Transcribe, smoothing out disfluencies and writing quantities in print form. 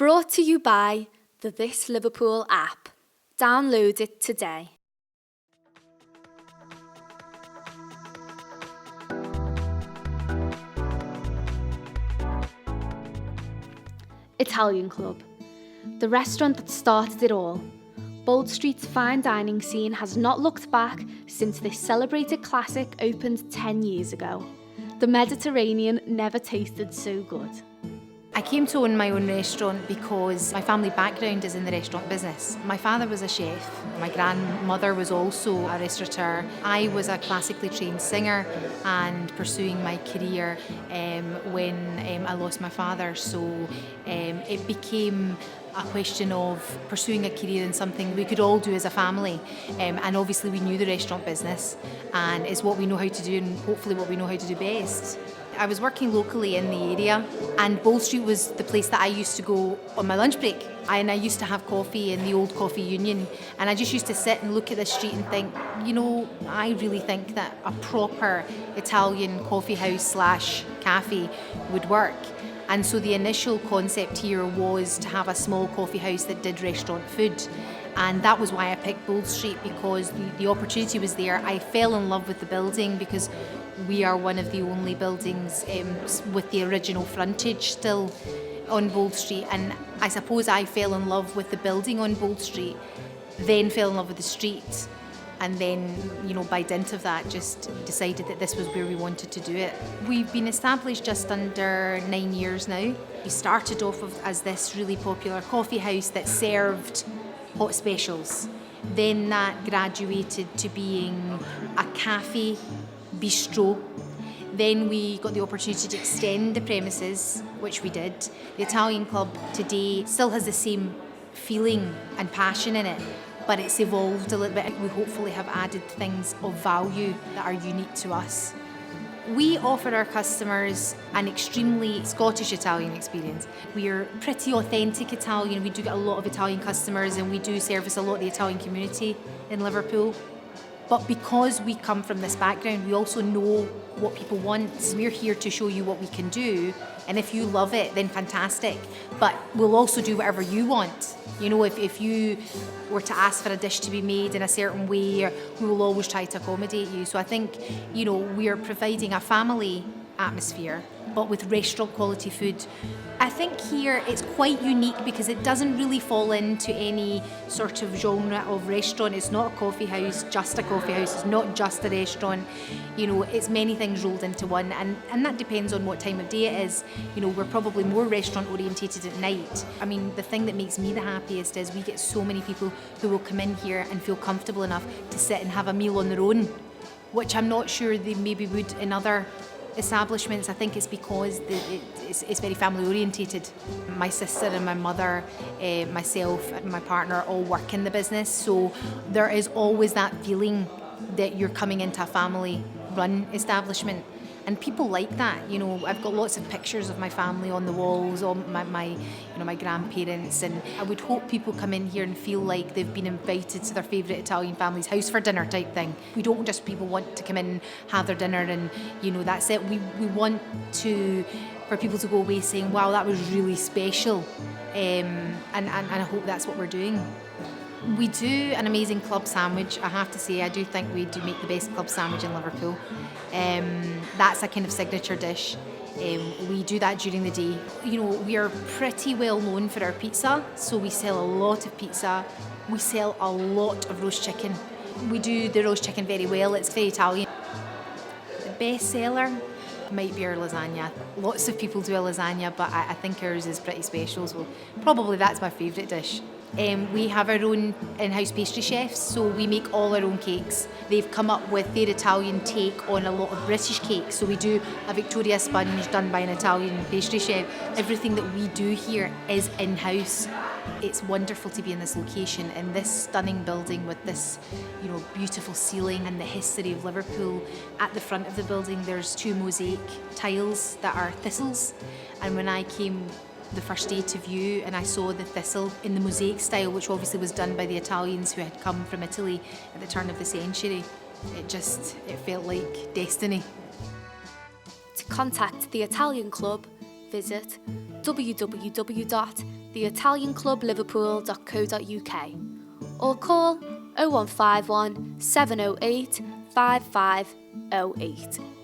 Brought to you by the This Liverpool app. Download it today. Italian Club, the restaurant that started it all. Bold Street's fine dining scene has not looked back since this celebrated classic opened 10 years ago. The Mediterranean never tasted so good. I came to own my own restaurant because my family background is in the restaurant business. My father was a chef, my grandmother was also a restaurateur. I was a classically trained singer and pursuing my career when I lost my father, so it became a question of pursuing a career in something we could all do as a family, and obviously we knew the restaurant business and it's what we know how to do and hopefully what we know how to do best. I was working locally in the area and Bold Street was the place that I used to go on my lunch break, and I used to have coffee in the old coffee union, and I just used to sit and look at the street and think, you know, I really think that a proper Italian coffee house / cafe would work. And so the initial concept here was to have a small coffee house that did restaurant food. And that was why I picked Bold Street, because the opportunity was there. I fell in love with the building because we are one of the only buildings with the original frontage still on Bold Street. And I suppose I fell in love with the building on Bold Street, then fell in love with the street. And then, you know, by dint of that, just decided that this was where we wanted to do it. We've been established just under 9 years now. We started off as this really popular coffee house that served hot specials. Then that graduated to being a cafe, bistro. Then we got the opportunity to extend the premises, which we did. The Italian Club today still has the same feeling and passion in it, but it's evolved a little bit. We hopefully have added things of value that are unique to us. We offer our customers an extremely Scottish Italian experience. We're pretty authentic Italian. We do get a lot of Italian customers and we do service a lot of the Italian community in Liverpool. But because we come from this background, we also know what people want. We're here to show you what we can do, and if you love it, then fantastic. But we'll also do whatever you want. You know, if you were to ask for a dish to be made in a certain way, we will always try to accommodate you. So I think, you know, we are providing a family atmosphere, but with restaurant quality food. I think here it's quite unique because it doesn't really fall into any sort of genre of restaurant. It's not a coffee house, just a coffee house. It's not just a restaurant. You know, it's many things rolled into one, and that depends on what time of day it is. You know, we're probably more restaurant orientated at night. I mean, the thing that makes me the happiest is we get so many people who will come in here and feel comfortable enough to sit and have a meal on their own, which I'm not sure they maybe would in other establishments. I think it's because it's very family orientated. My sister and my mother, myself and my partner all work in the business, so there is always that feeling that you're coming into a family run establishment, and people like that. You know, I've got lots of pictures of my family on the walls, all my grandparents, and I would hope people come in here and feel like they've been invited to their favourite Italian family's house for dinner type thing. We don't just people want to come in, have their dinner and, you know, that's it. We want for people to go away saying, wow, that was really special, and I hope that's what we're doing. We do an amazing club sandwich. I have to say, I do think we do make the best club sandwich in Liverpool. That's a kind of signature dish. We do that during the day. You know, we are pretty well known for our pizza, so we sell a lot of pizza. We sell a lot of roast chicken. We do the roast chicken very well. It's very Italian. The best seller might be our lasagna. Lots of people do a lasagna, but I think ours is pretty special, so probably that's my favourite dish. We have our own in-house pastry chefs, so we make all our own cakes. They've come up with their Italian take on a lot of British cakes, so we do a Victoria sponge done by an Italian pastry chef. Everything that we do here is in-house. It's wonderful to be in this location, in this stunning building with this, you know, beautiful ceiling and the history of Liverpool. At the front of the building there's 2 mosaic tiles that are thistles, and when I came the first day to view and I saw the thistle in the mosaic style, which obviously was done by the Italians who had come from Italy at the turn of the century, it felt like destiny. To contact the Italian Club, visit www.theitalianclubliverpool.co.uk or call 0151 708 5508.